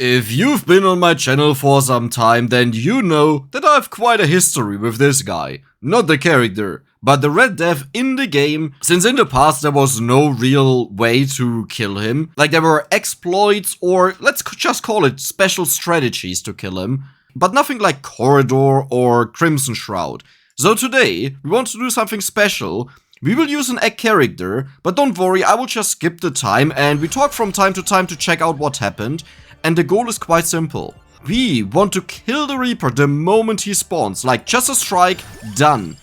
If you've been on my channel for some time, then you know that I have quite a history with this guy. Not the character, but the Red Death in the game, since in the past there was no real way to kill him. Like, there were exploits, or let's just call it special strategies to kill him, but nothing like Corridor or Crimson Shroud. So today, we want to do something special. We will use an egg character, but don't worry, I will just skip the time and we talk from time to check out what happened. And the goal is quite simple. We want to kill the Reaper the moment he spawns, like just a strike, done.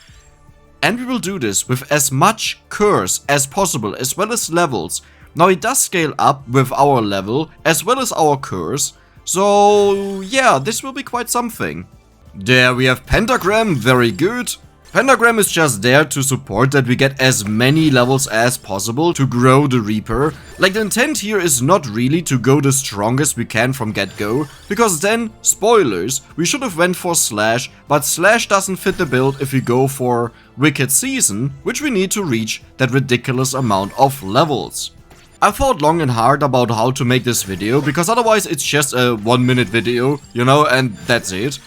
And we will do this with as much curse as possible, as well as levels. Now it does scale up with our level, as well as our curse. So yeah, this will be quite something. There we have Pentagram, very good. Pentagram is just there to support that we get as many levels as possible to grow the Reaper. Like, the intent here is not really to go the strongest we can from get-go, because then, spoilers, we should have went for Slash, but Slash doesn't fit the build if we go for Wicked Season, which we need to reach that ridiculous amount of levels. I thought long and hard about how to make this video, because otherwise it's just a 1-minute video, you know, and that's it.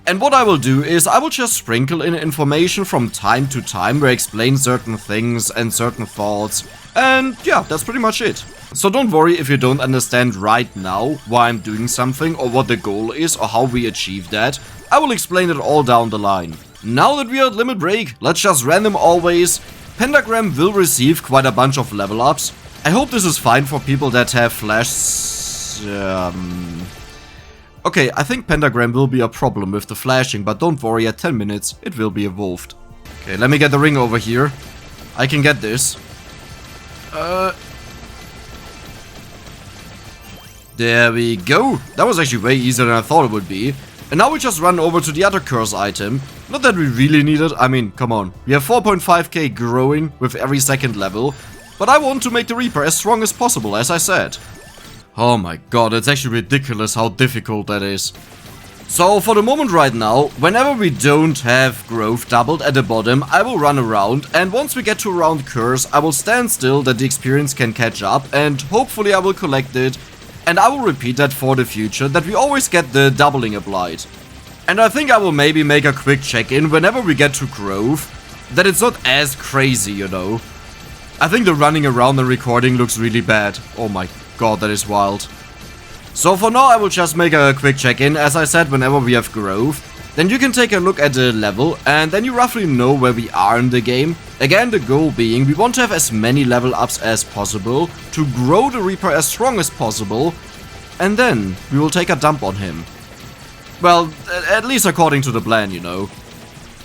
And what I will do is I will just sprinkle in information from time to time where I explain certain things and certain thoughts. And yeah, that's pretty much it. So don't worry if you don't understand right now why I'm doing something or what the goal is or how we achieve that. I will explain it all down the line. Now that we are at limit break, let's just random always. Pentagram will receive quite a bunch of level ups. I hope this is fine for people that have flash... Okay, I think Pentagram will be a problem with the flashing, but don't worry, at 10 minutes it will be evolved. Okay, let me get the ring over here. I can get this. There we go. That was actually way easier than I thought it would be. And now we just run over to the other curse item. Not that we really need it, I mean, come on. We have 4.5k growing with every second level. But I want to make the Reaper as strong as possible, as I said. Oh my god, it's actually ridiculous how difficult that is. So for the moment right now, whenever we don't have growth doubled at the bottom, I will run around, and once we get to around curse, I will stand still that the experience can catch up, and hopefully I will collect it. And I will repeat that for the future, that we always get the doubling applied. And I think I will maybe make a quick check-in whenever we get to growth, that it's not as crazy, you know. I think the running around and recording looks really bad. Oh my god, that is wild. So for now I will just make a quick check-in, as I said, whenever we have growth. Then you can take a look at the level, and then you roughly know where we are in the game. Again, the goal being, we want to have as many level ups as possible, to grow the Reaper as strong as possible, and then we will take a dump on him. Well, at least according to the plan, you know.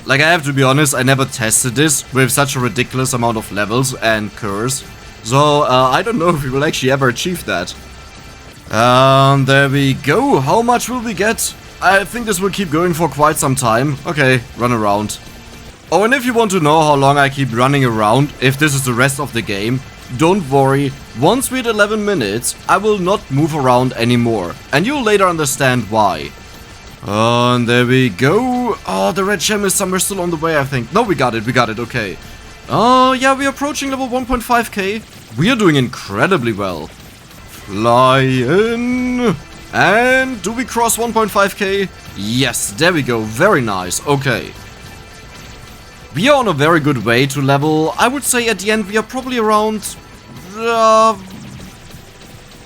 Like, I have to be honest, I never tested this with such a ridiculous amount of levels and curse. So, I don't know if we will actually ever achieve that. There we go. How much will we get? I think this will keep going for quite some time. Okay, run around. Oh, and if you want to know how long I keep running around, if this is the rest of the game, don't worry. Once we're at 11 minutes, I will not move around anymore. And you'll later understand why. And there we go. Oh, the red gem is somewhere still on the way, I think. No, we got it, okay. Oh, yeah, we're approaching level 1.5k. We are doing incredibly well. Fly in. And do we cross 1.5k? Yes, there we go. Very nice. Okay. We are on a very good way to level. I would say at the end we are probably around...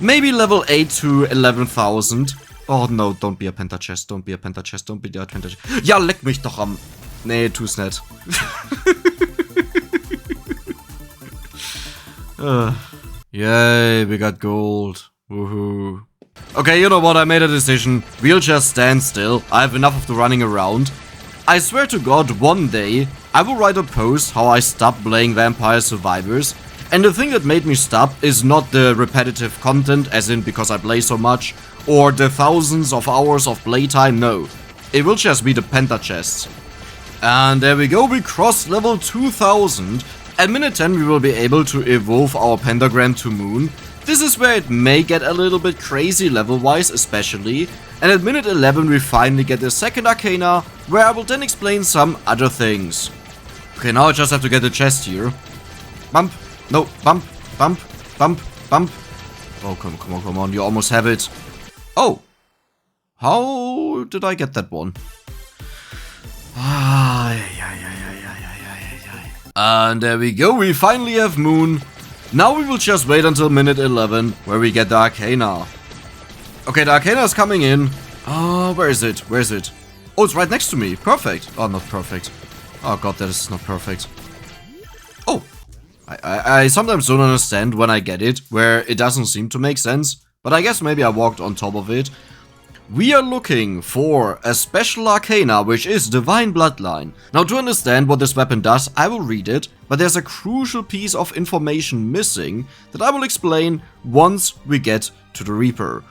maybe level 8 to 11,000. Oh no, don't be a pentachest, don't be a pentachest, don't be a pentachest. Ja, leck mich doch am... Nee, tu's nicht. Yay, we got gold. Woohoo. Okay, you know what, I made a decision. We'll just stand still. I have enough of the running around. I swear to god, one day, I will write a post how I stopped playing Vampire Survivors. And the thing that made me stop is not the repetitive content, as in because I play so much, or the thousands of hours of playtime, no. It will just be the pentachests. And there we go, we crossed level 2000. At minute 10 we will be able to evolve our pentagram to moon. This is where it may get a little bit crazy level-wise especially. And at minute 11 we finally get the second Arcana, where I will then explain some other things. Okay, now I just have to get the chest here. Bump. No, bump, bump, bump, bump. Oh, come on, you almost have it. Oh, How did I get that one? And there we go, we finally have Moon. Now we will just wait until minute 11, where we get the Arcana. Okay, the Arcana is coming in. Oh, where is it? Where is it? Oh, it's right next to me. Perfect. Oh, not perfect. Oh god, that is not perfect. Oh. I sometimes don't understand when I get it, where it doesn't seem to make sense. But I guess maybe I walked on top of it. We are looking for a special Arcana, which is Divine Bloodline. Now, to understand what this weapon does, I will read it, but there's a crucial piece of information missing that I will explain once we get to the Reaper.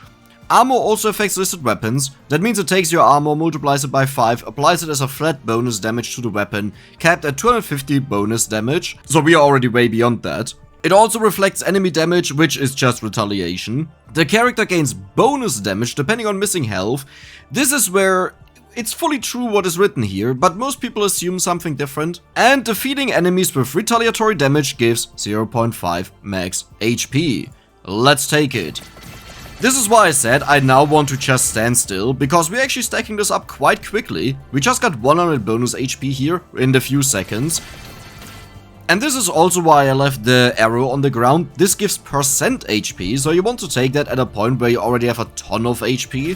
Armor also affects listed weapons. That means it takes your armor, multiplies it by 5, applies it as a flat bonus damage to the weapon, capped at 250 bonus damage, so we are already way beyond that. It also reflects enemy damage, which is just retaliation. The character gains bonus damage depending on missing health. This is where it's fully true what is written here, but most people assume something different. And defeating enemies with retaliatory damage gives 0.5 max HP. Let's take it. This is why I said I now want to just stand still, because we're actually stacking this up quite quickly. We just got 100 bonus HP here in the few seconds. And this is also why I left the arrow on the ground. This gives percent HP, so you want to take that at a point where you already have a ton of HP.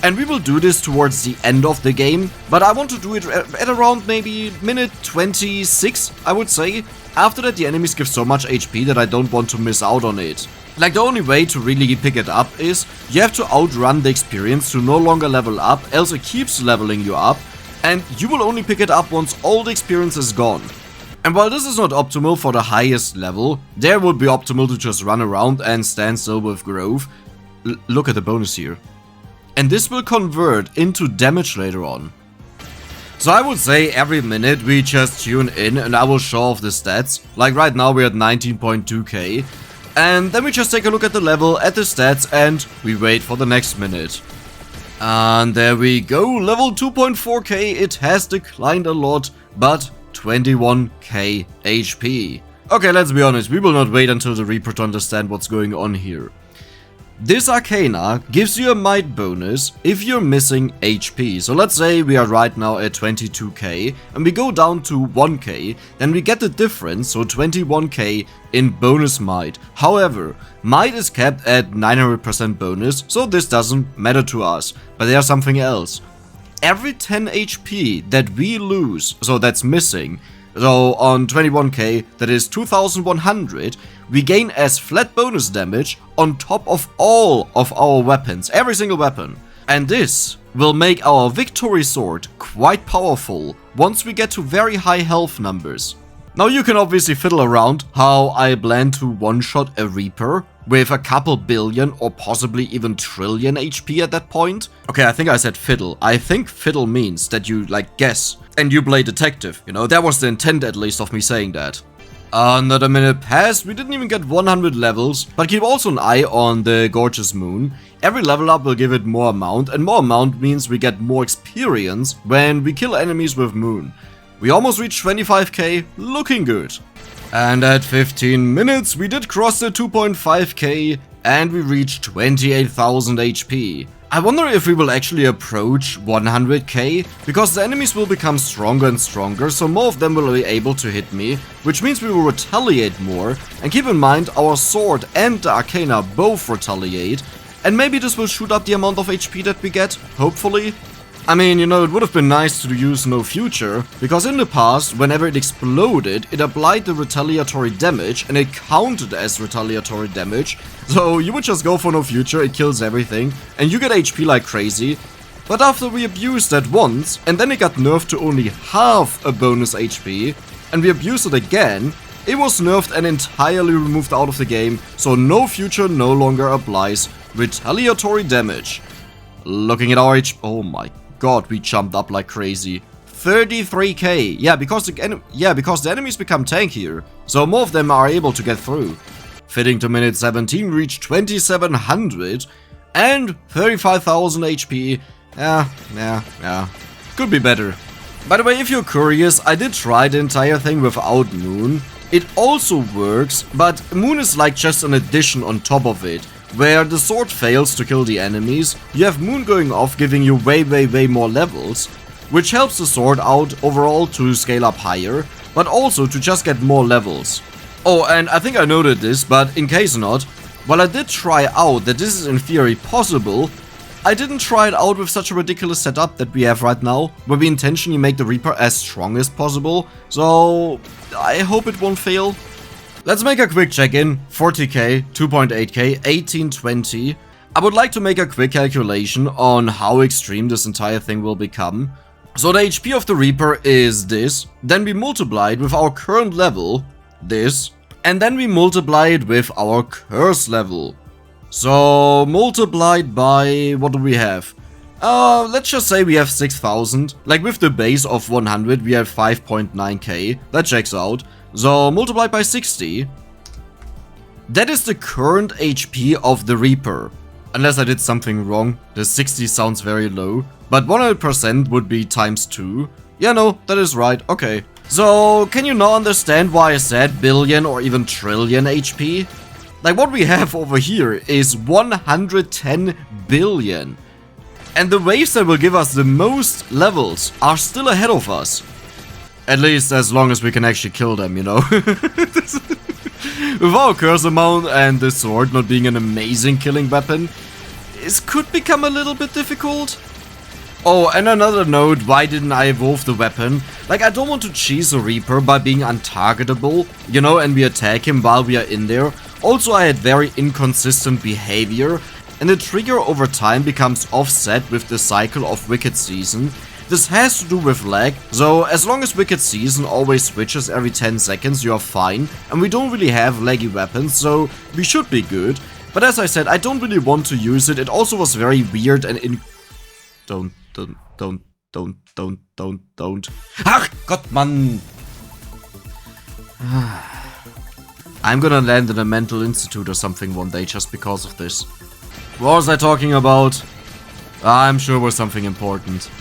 And we will do this towards the end of the game, but I want to do it at around maybe minute 26, I would say. After that, the enemies give so much HP that I don't want to miss out on it. Like, the only way to really pick it up is you have to outrun the experience to no longer level up, else it keeps leveling you up, and you will only pick it up once all the experience is gone. And while this is not optimal for the highest level, there would be optimal to just run around and stand still with growth. Look at the bonus here. And this will convert into damage later on. So I would say every minute we just tune in and I will show off the stats. Like right now we're at 19.2k. And then we just take a look at the level, at the stats, and we wait for the next minute. And there we go, level 2.4k, it has declined a lot, but 21k HP. Okay, let's be honest, we will not wait until the Reaper to understand what's going on here. This Arcana gives you a might bonus if you're missing HP. So let's say we are right now at 22k and we go down to 1k, then we get the difference, so 21k in bonus might. However, might is capped at 900% bonus, so this doesn't matter to us. But there's something else. Every 10 HP that we lose, so that's missing, so on 21k, that is 2100, we gain as flat bonus damage on top of all of our weapons, every single weapon. And this will make our victory sword quite powerful once we get to very high health numbers. Now you can obviously fiddle around how I plan to one-shot a Reaper with a couple billion or possibly even trillion HP at that point. Okay, I think I said fiddle. I think fiddle means that you like guess and you play detective. You know, that was the intent at least of me saying that. Another minute passed, we didn't even get 100 levels, but keep also an eye on the gorgeous moon. Every level up will give it more amount, and more amount means we get more experience when we kill enemies with moon. We almost reached 25k, looking good. And at 15 minutes we did cross the 2.5k and we reached 28,000 HP. I wonder if we will actually approach 100k, because the enemies will become stronger and stronger, so more of them will be able to hit me, which means we will retaliate more. And keep in mind, our sword and the Arcana both retaliate, and maybe this will shoot up the amount of HP that we get, hopefully. I mean, you know, it would have been nice to use No Future, because in the past, whenever it exploded, it applied the retaliatory damage, and it counted as retaliatory damage. So you would just go for No Future, it kills everything, and you get HP like crazy. But after we abused that once, and then it got nerfed to only half a bonus HP, and we abused it again, it was nerfed and entirely removed out of the game, so No Future no longer applies retaliatory damage. Looking at our HP, oh my god, we jumped up like crazy. 33k. Yeah, because the enemies become tankier, so more of them are able to get through. Fitting to minute 17, reached 2700 and 35,000 HP. Yeah. Could be better. By the way, if you're curious, I did try the entire thing without Moon. It also works, but Moon is like just an addition on top of it. where the sword fails to kill the enemies, you have Moon going off giving you way more levels, which helps the sword out overall to scale up higher, but also to just get more levels. Oh, and I think I noted this, but in case not, while I did try out that this is in theory possible, I didn't try it out with such a ridiculous setup that we have right now, where we intentionally make the Reaper as strong as possible, so I hope it won't fail. Let's make a quick check-in. 40k, 2.8k, 1820. I would like to make a quick calculation on how extreme this entire thing will become. So the HP of the Reaper is this, then we multiply it with our current level, this, and then we multiply it with our curse level. So multiplied by, what do we have? Let's just say we have 6,000. Like with the base of 100 we have 5.9k, that checks out. So multiplied by 60. That is the current HP of the Reaper. Unless I did something wrong, the 60 sounds very low. But 100% would be times 2. Yeah, no, that is right, okay. So, can you now understand why I said billion or even trillion HP? Like, what we have over here is 110 billion. And the waves that will give us the most levels are still ahead of us. At least as long as we can actually kill them, you know? With our curse amount and the sword not being an amazing killing weapon, this could become a little bit difficult. Oh, and another note, why didn't I evolve the weapon? Like, I don't want to cheese a Reaper by being untargetable, you know, and we attack him while we are in there. Also, I had very inconsistent behavior, and the trigger over time becomes offset with the cycle of Wicked Season. This has to do with lag, so as long as Wicked Season always switches every 10 seconds, you are fine, and we don't really have laggy weapons, so we should be good. But as I said, I don't really want to use it. It also was very weird and Don't. Ach Gott, Mann! I'm gonna land in a mental institute or something one day just because of this. What was I talking about? I'm sure it was something important.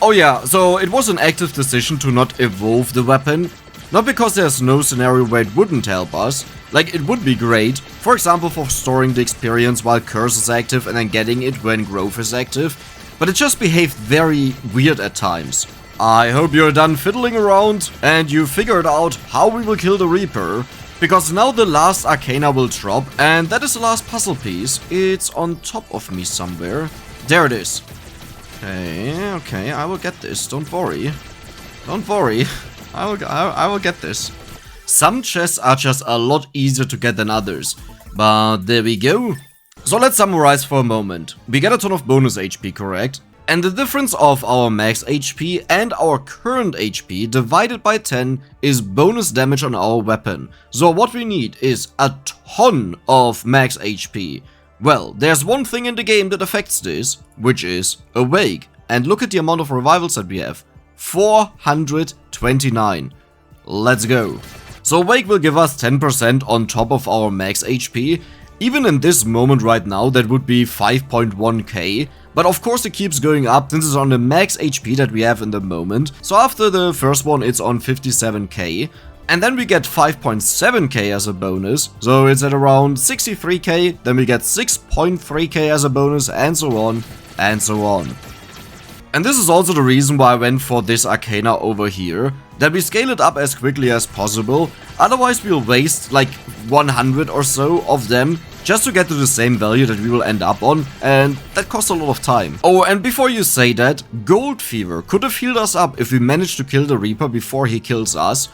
Oh yeah, so it was an active decision to not evolve the weapon. Not because there's no scenario where it wouldn't help us. Like, it would be great, for example for storing the experience while Curse is active and then getting it when Growth is active. But it just behaved very weird at times. I hope you're done fiddling around and you figured out how we will kill the Reaper. Because now the last Arcana will drop, and that is the last puzzle piece. It's on top of me somewhere. There it is. Okay, I will get this. Don't worry. Don't worry. I will get this. Some chests are just a lot easier to get than others. But there we go. So let's summarize for a moment. We get a ton of bonus HP, correct? And the difference of our max HP and our current HP divided by 10 is bonus damage on our weapon. So what we need is a ton of max HP. Well, there's one thing in the game that affects this, which is Awake. And look at the amount of revivals that we have. 429. Let's go. So Awake will give us 10% on top of our max HP. Even in this moment right now, that would be 5.1k. But of course it keeps going up since it's on the max HP that we have in the moment. So after the first one it's on 57k. And then we get 5.7k as a bonus. So it's at around 63k. Then we get 6.3k as a bonus, and so on and so on. And this is also the reason why I went for this Arcana over here. That we scale it up as quickly as possible. Otherwise we'll waste like 100 or so of them just to get to the same value that we will end up on, and that costs a lot of time. Oh, and before you say that, Gold Fever could have healed us up if we managed to kill the Reaper before he kills us.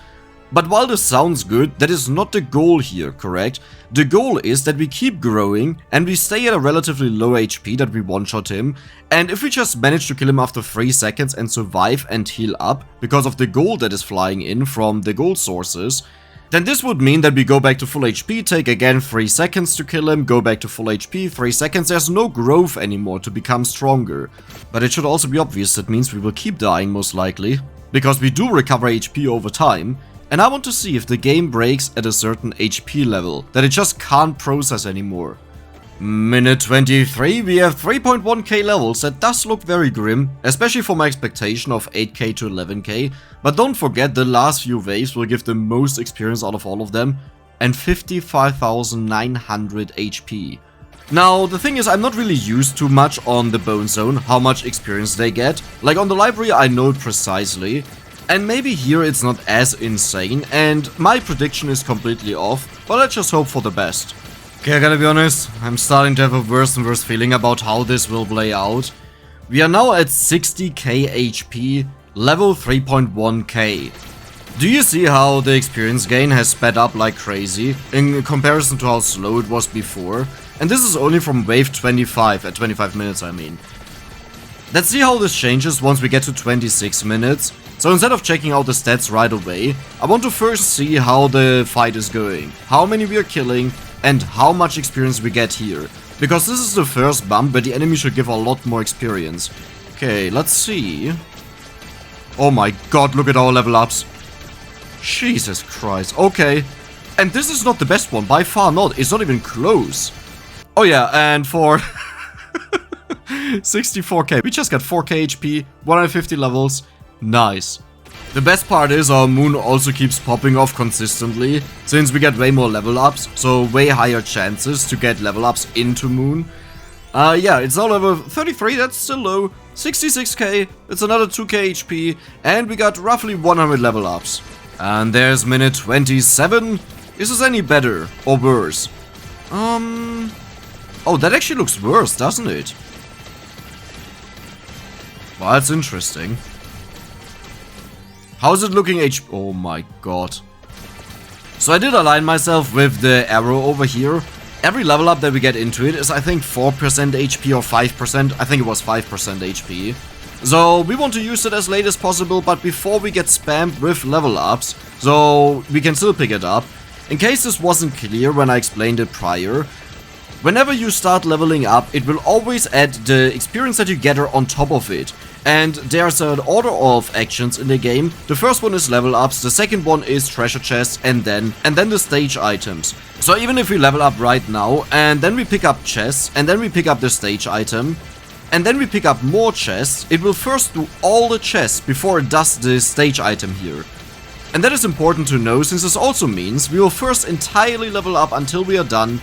But while this sounds good, that is not the goal here, correct? The goal is that we keep growing and we stay at a relatively low HP that we one-shot him, and if we just manage to kill him after 3 seconds and survive and heal up because of the gold that is flying in from the gold sources, then this would mean that we go back to full HP, take again 3 seconds to kill him, go back to full HP, 3 seconds, there's no growth anymore to become stronger. But it should also be obvious that means we will keep dying most likely, because we do recover HP over time, and I want to see if the game breaks at a certain HP level, that it just can't process anymore. Minute 23, we have 3.1k levels. That does look very grim, especially for my expectation of 8k to 11k, but don't forget the last few waves will give the most experience out of all of them, and 55,900 HP. Now, the thing is, I'm not really used too much on the Bone Zone, how much experience they get. Like on the library, I know it precisely. And maybe here it's not as insane, and my prediction is completely off, but let's just hope for the best. Okay, I gotta be honest, I'm starting to have a worse and worse feeling about how this will play out. We are now at 60k HP, level 3.1k. Do you see how the experience gain has sped up like crazy, in comparison to how slow it was before? And this is only from wave 25, at 25 minutes I mean. Let's see how this changes once we get to 26 minutes. So instead of checking out the stats right away, I want to first see how the fight is going, how many we are killing, and how much experience we get here. Because this is the first bump where the enemy should give a lot more experience. Okay, let's see. Oh my god, look at our level ups. Jesus Christ, okay. And this is not the best one, by far not, it's not even close. Oh yeah, and for 64k, we just got 4k HP, 150 levels. Nice. The best part is our moon also keeps popping off consistently, since we get way more level ups, so way higher chances to get level ups into moon. Yeah, it's now level 33, that's still low, 66k, it's another 2k HP, and we got roughly 100 level ups. And there's minute 27. Is this any better or worse? Oh, that actually looks worse, doesn't it? Well, that's interesting. How's it looking Oh my god. So I did align myself with the arrow over here. Every level up that we get into it is I think 4% HP or 5%. I think it was 5% HP. So we want to use it as late as possible, but before we get spammed with level ups, so we can still pick it up. In case this wasn't clear when I explained it prior, whenever you start leveling up, it will always add the experience that you gather on top of it. And there's an order of actions in the game. The first one is level ups, the second one is treasure chests, and then the stage items. So even if we level up right now, and then we pick up chests, and then we pick up the stage item, and then we pick up more chests, it will first do all the chests before it does the stage item here. And that is important to know, since this also means we will first entirely level up until we are done.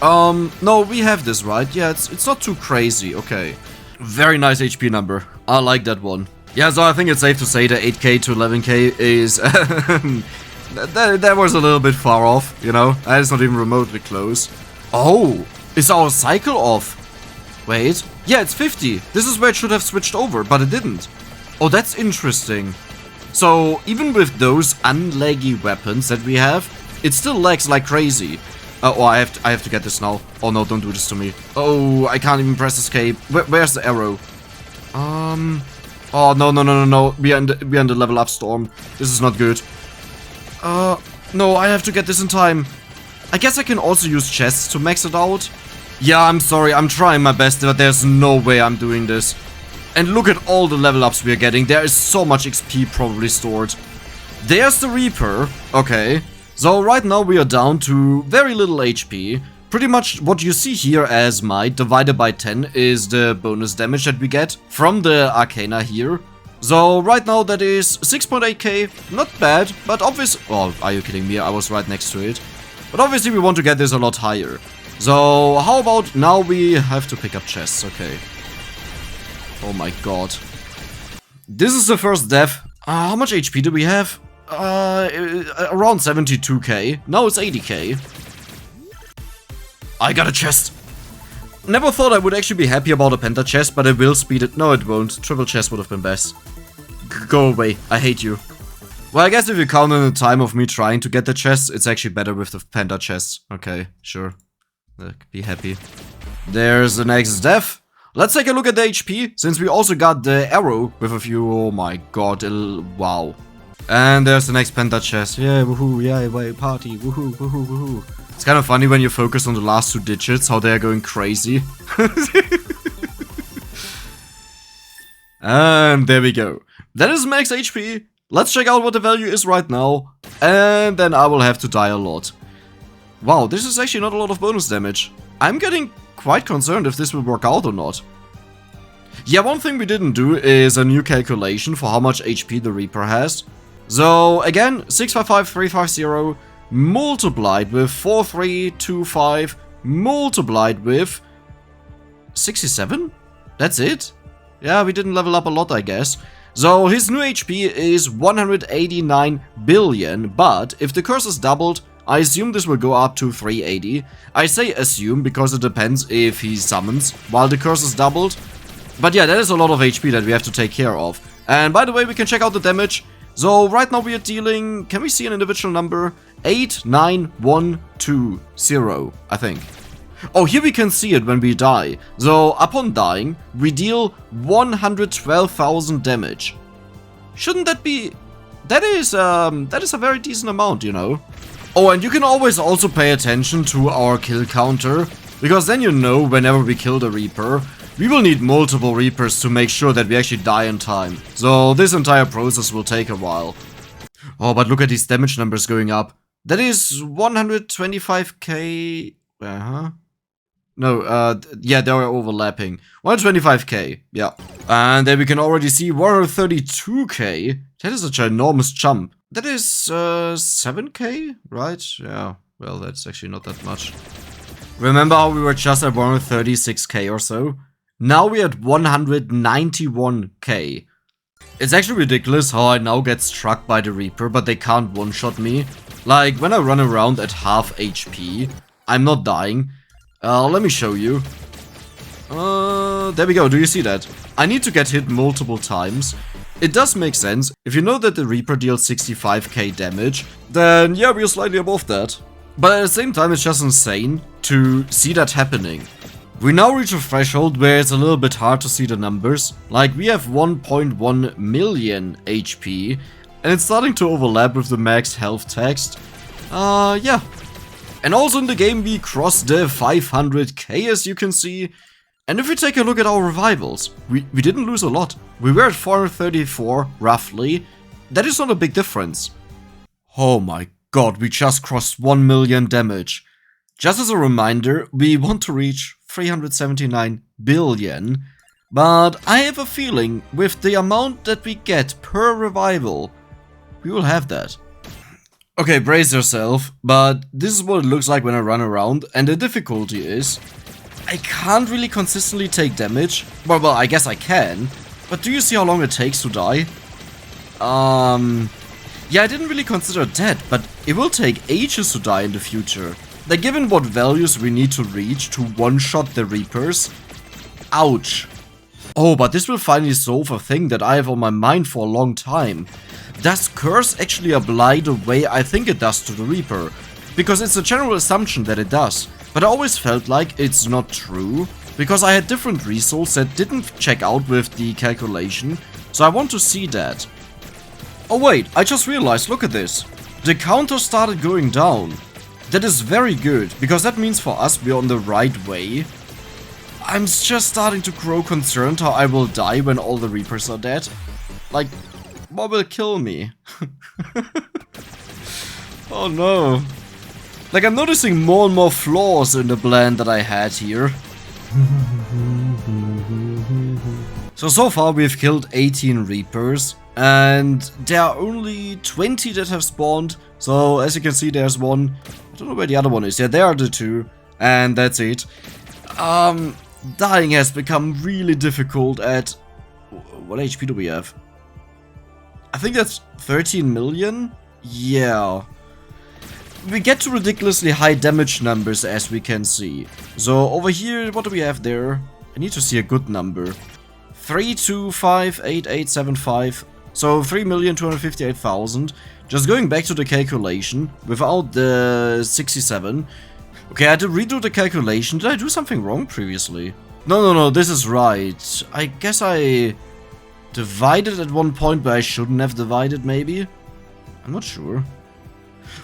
No, we have this, right? Yeah, it's not too crazy, okay. Very nice HP number. I like that one. Yeah, so I think it's safe to say that 8k to 11k is... that was a little bit far off, you know? That is not even remotely close. Oh, is our cycle off? Wait. Yeah, it's 50. This is where it should have switched over, but it didn't. Oh, that's interesting. So, even with those unlaggy weapons that we have, it still lags like crazy. Oh, I have to get this now. Oh no, don't do this to me. Oh, I can't even press escape. Where's the arrow? Oh, no. We are in the level up storm. This is not good. No, I have to get this in time. I guess I can also use chests to max it out. Yeah, I'm sorry, I'm trying my best, but there's no way I'm doing this. And look at all the level ups we are getting. There is so much XP probably stored. There's the Reaper. Okay. So right now we are down to very little HP. Pretty much what you see here as might divided by 10 is the bonus damage that we get from the Arcana here. So right now that is 6.8k, not bad, but obviously... Oh, are you kidding me? I was right next to it. But obviously we want to get this a lot higher. So how about now we have to pick up chests, okay. Oh my god. This is the first death. How much HP do we have? Around 72k. Now it's 80k. I got a chest. Never thought I would actually be happy about a penta chest, but it will speed it. No, it won't. Triple chest would have been best. Go away. I hate you. Well, I guess if you count in the time of me trying to get the chest, it's actually better with the penta chest. Okay, sure. Be happy. There's the next death. Let's take a look at the HP, since we also got the arrow with a few... Oh my god, wow. And there's the next penta chest. Yeah, woohoo, yeah, wait, party, woohoo, woohoo, woohoo. It's kind of funny when you focus on the last two digits, how they're going crazy. And there we go. That is max HP. Let's check out what the value is right now. And then I will have to die a lot. Wow, this is actually not a lot of bonus damage. I'm getting quite concerned if this will work out or not. Yeah, one thing we didn't do is a new calculation for how much HP the Reaper has. So again, 655350 multiplied with 4325 multiplied with 67? That's it? Yeah, we didn't level up a lot, I guess. So his new HP is 189 billion, but if the curse is doubled, I assume this will go up to 380. I say assume because it depends if he summons while the curse is doubled. But yeah, that is a lot of HP that we have to take care of. And by the way, we can check out the damage. So right now we are dealing, can we see an individual number? 89120, I think. Oh, here we can see it when we die. So upon dying, we deal 112,000 damage. Shouldn't that be... that is a very decent amount, you know. Oh, and you can always also pay attention to our kill counter, because then you know whenever we kill the Reaper, we will need multiple Reapers to make sure that we actually die in time. So this entire process will take a while. Oh, but look at these damage numbers going up. That is 125k... No, yeah, they are overlapping. 125k, yeah. And then we can already see 132k. That is such an enormous jump. That is 7k, right? Yeah, well, that's actually not that much. Remember how we were just at 136k or so? Now we're at 191k. It's actually ridiculous how I now get struck by the Reaper, but they can't one-shot me. Like, when I run around at half HP, I'm not dying. Let me show you. There we go, do you see that? I need to get hit multiple times. It does make sense. If you know that the Reaper deals 65k damage, then yeah, we're slightly above that. But at the same time, it's just insane to see that happening. We now reach a threshold where it's a little bit hard to see the numbers. Like, we have 1.1 million HP, and it's starting to overlap with the max health text. Yeah. And also in the game we crossed the 500k, as you can see. And if we take a look at our revivals, we didn't lose a lot. We were at 434, roughly. That is not a big difference. Oh my god, we just crossed 1 million damage. Just as a reminder, we want to reach 379 billion. But I have a feeling with the amount that we get per revival, we will have that. Okay, brace yourself, but this is what it looks like when I run around, and the difficulty is, I can't really consistently take damage. Well, I guess I can, but do you see how long it takes to die? Yeah, I didn't really consider that, but it will take ages to die in the future. Like, given what values we need to reach to one-shot the Reapers, ouch. Oh, but this will finally solve a thing that I have on my mind for a long time. Does Curse actually apply the way I think it does to the Reaper? Because it's a general assumption that it does, but I always felt like it's not true, because I had different results that didn't check out with the calculation, so I want to see that. Oh wait, I just realized, look at this. The counter started going down. That is very good, because that means for us we're on the right way. I'm just starting to grow concerned how I will die when all the Reapers are dead. Like, what will kill me? Oh no. Like, I'm noticing more and more flaws in the plan that I had here. So far we've killed 18 Reapers, and there are only 20 that have spawned. So as you can see, there's one. I don't know where the other one is. Yeah, there are the two, and that's it. Dying has become really difficult at... What HP do we have? I think that's 13 million? Yeah. We get to ridiculously high damage numbers, as we can see. So over here, what do we have there? I need to see a good number. 3258875. So 3,258,000. Just going back to the calculation, without the 67. Okay, I had to redo the calculation. Did I do something wrong previously? No, this is right. I guess I divided at one point, but I shouldn't have divided, maybe? I'm not sure.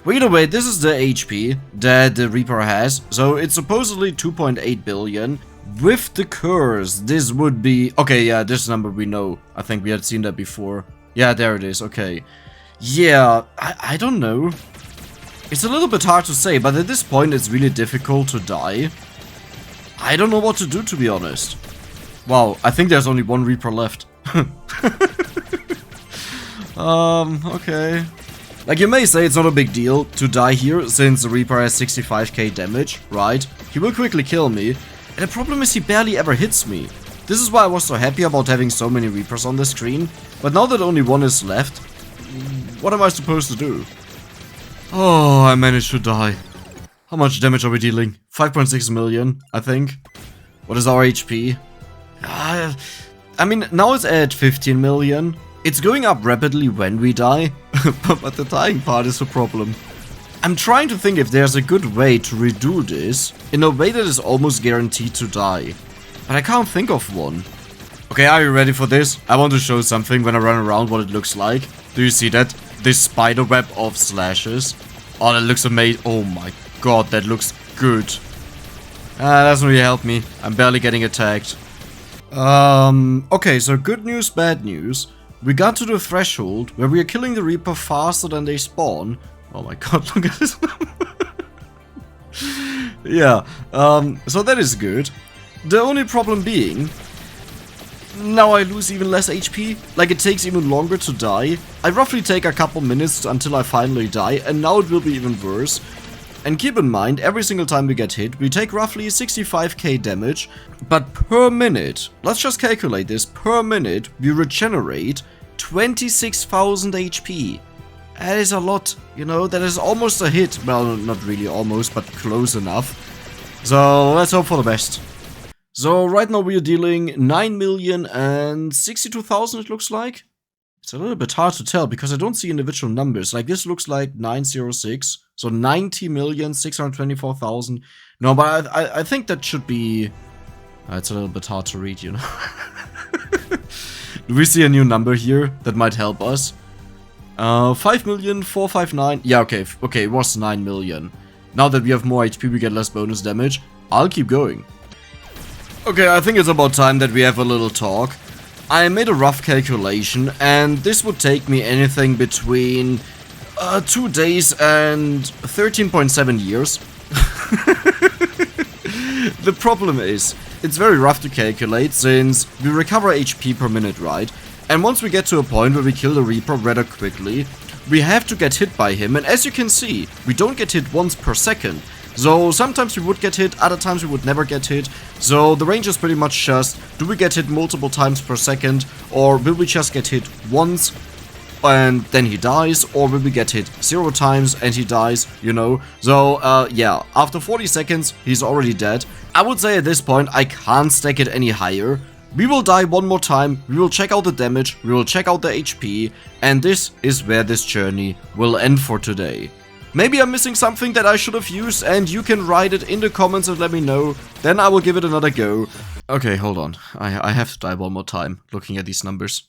Well, either way, this is the HP that the Reaper has. So it's supposedly 2.8 billion. With the curse, this would be... Okay, yeah, this number we know. I think we had seen that before. Yeah, there it is, okay. Yeah, I don't know. It's a little bit hard to say, but at this point it's really difficult to die. I don't know what to do, to be honest. Wow, I think there's only one Reaper left. Okay. Like, you may say it's not a big deal to die here, since the Reaper has 65k damage, right? He will quickly kill me, and the problem is he barely ever hits me. This is why I was so happy about having so many Reapers on the screen, but now that only one is left, what am I supposed to do? Oh, I managed to die. How much damage are we dealing? 5.6 million, I think. What is our HP? I mean, now it's at 15 million. It's going up rapidly when we die, but the dying part is the problem. I'm trying to think if there's a good way to redo this in a way that is almost guaranteed to die. But I can't think of one. Okay, are you ready for this? I want to show something when I run around what it looks like. Do you see that? This spider web of slashes. Oh, that looks amazing. Oh my god, that looks good. That doesn't really help me. I'm barely getting attacked. Okay, so good news, bad news. We got to the threshold where we are killing the Reaper faster than they spawn. Oh my god, look at this. Yeah, so that is good. The only problem being, now I lose even less HP, like it takes even longer to die. I roughly take a couple minutes until I finally die, and now it will be even worse. And keep in mind, every single time we get hit, we take roughly 65k damage, but per minute, let's just calculate this, per minute we regenerate 26,000 HP. That is a lot, you know, that is almost a hit. Well, not really almost, but close enough. So let's hope for the best. So right now we are dealing 9,062,000 it looks like. It's a little bit hard to tell because I don't see individual numbers. Like this looks like 906, so 90,624,000. No, but I think that should be... it's a little bit hard to read, you know. Do we see a new number here that might help us? 5,459. Yeah, okay, it was 9 million. Now that we have more HP, we get less bonus damage. I'll keep going. Okay, I think it's about time that we have a little talk. I made a rough calculation, and this would take me anything between 2 days and 13.7 years. The problem is, it's very rough to calculate since we recover HP per minute, right? And once we get to a point where we kill the Reaper rather quickly, we have to get hit by him, and as you can see, we don't get hit once per second. So sometimes we would get hit, other times we would never get hit. So the range is pretty much just, do we get hit multiple times per second, or will we just get hit once and then he dies, or will we get hit 0 times and he dies, you know? So yeah, after 40 seconds he's already dead. I would say at this point I can't stack it any higher. We will die one more time, we will check out the damage, we will check out the HP, and this is where this journey will end for today. Maybe I'm missing something that I should have used, and you can write it in the comments and let me know. Then I will give it another go. Okay, hold on. I have to die one more time, looking at these numbers.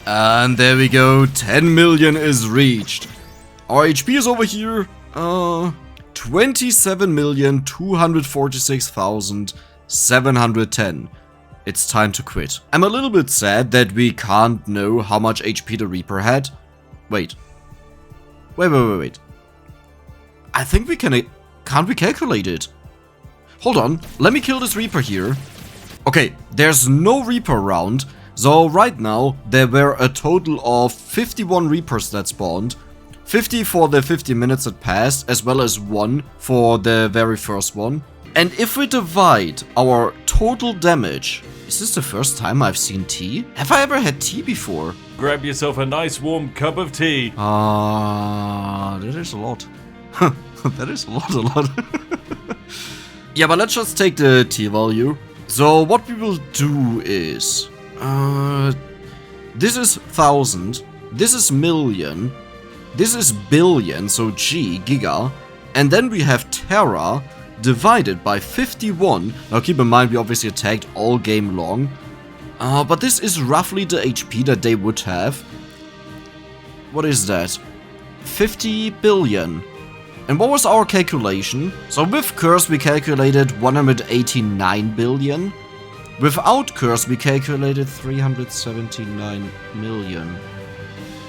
And there we go, 10 million is reached. Our HP is over here. 27,246,710. It's time to quit. I'm a little bit sad that we can't know how much HP the Reaper had. Wait. I think we can... Can't we calculate it? Hold on, let me kill this Reaper here. Okay, there's no Reaper around. So right now, there were a total of 51 Reapers that spawned. 50 for the 50 minutes that passed, as well as 1 for the very first one. And if we divide our total damage... Is this the first time I've seen tea? Have I ever had tea before? Grab yourself a nice warm cup of tea. That is a lot. That is a lot. Yeah, but let's just take the tea value. So what we will do is... this is 1,000. This is million. This is billion, so G, giga, and then we have tera divided by 51. Now keep in mind we obviously attacked all game long, but this is roughly the HP that they would have. What is that? 50 billion. And what was our calculation? So with curse we calculated 189 billion. Without curse we calculated 379 million.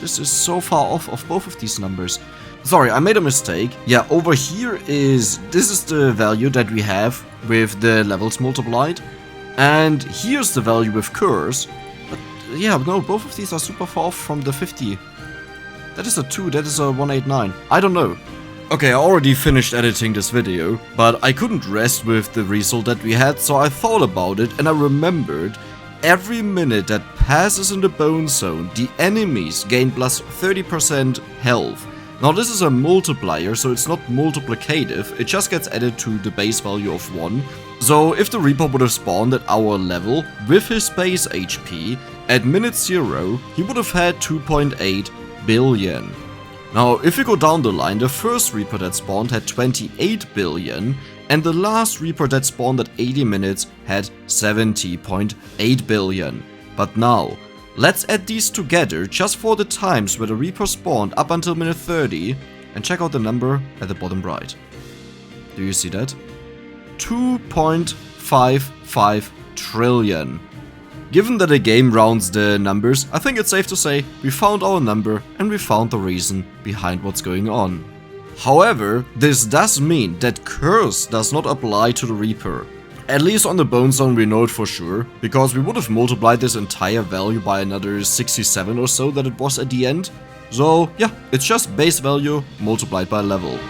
This is so far off of both of these numbers. Sorry, I made a mistake. Yeah, over here this is the value that we have with the levels multiplied. And here's the value with curse. But yeah, no, both of these are super far off from the 50. That is a 2, that is a 189. I don't know. Okay, I already finished editing this video, but I couldn't rest with the result that we had, so I thought about it and I remembered every minute that passes in the bone zone, the enemies gain plus 30% health. Now this is a multiplier, so it's not multiplicative, it just gets added to the base value of 1. So if the Reaper would have spawned at our level with his base HP, at minute 0, he would have had 2.8 billion. Now, if we go down the line, the first Reaper that spawned had 28 billion, and the last Reaper that spawned at 80 minutes had 70.8 billion. But now, let's add these together just for the times where the Reaper spawned up until minute 30, and check out the number at the bottom right. Do you see that? 2.55 trillion. Given that the game rounds the numbers, I think it's safe to say we found our number and we found the reason behind what's going on. However, this does mean that curse does not apply to the Reaper. At least on the bone zone we know it for sure, because we would have multiplied this entire value by another 67 or so that it was at the end. So yeah, it's just base value multiplied by level.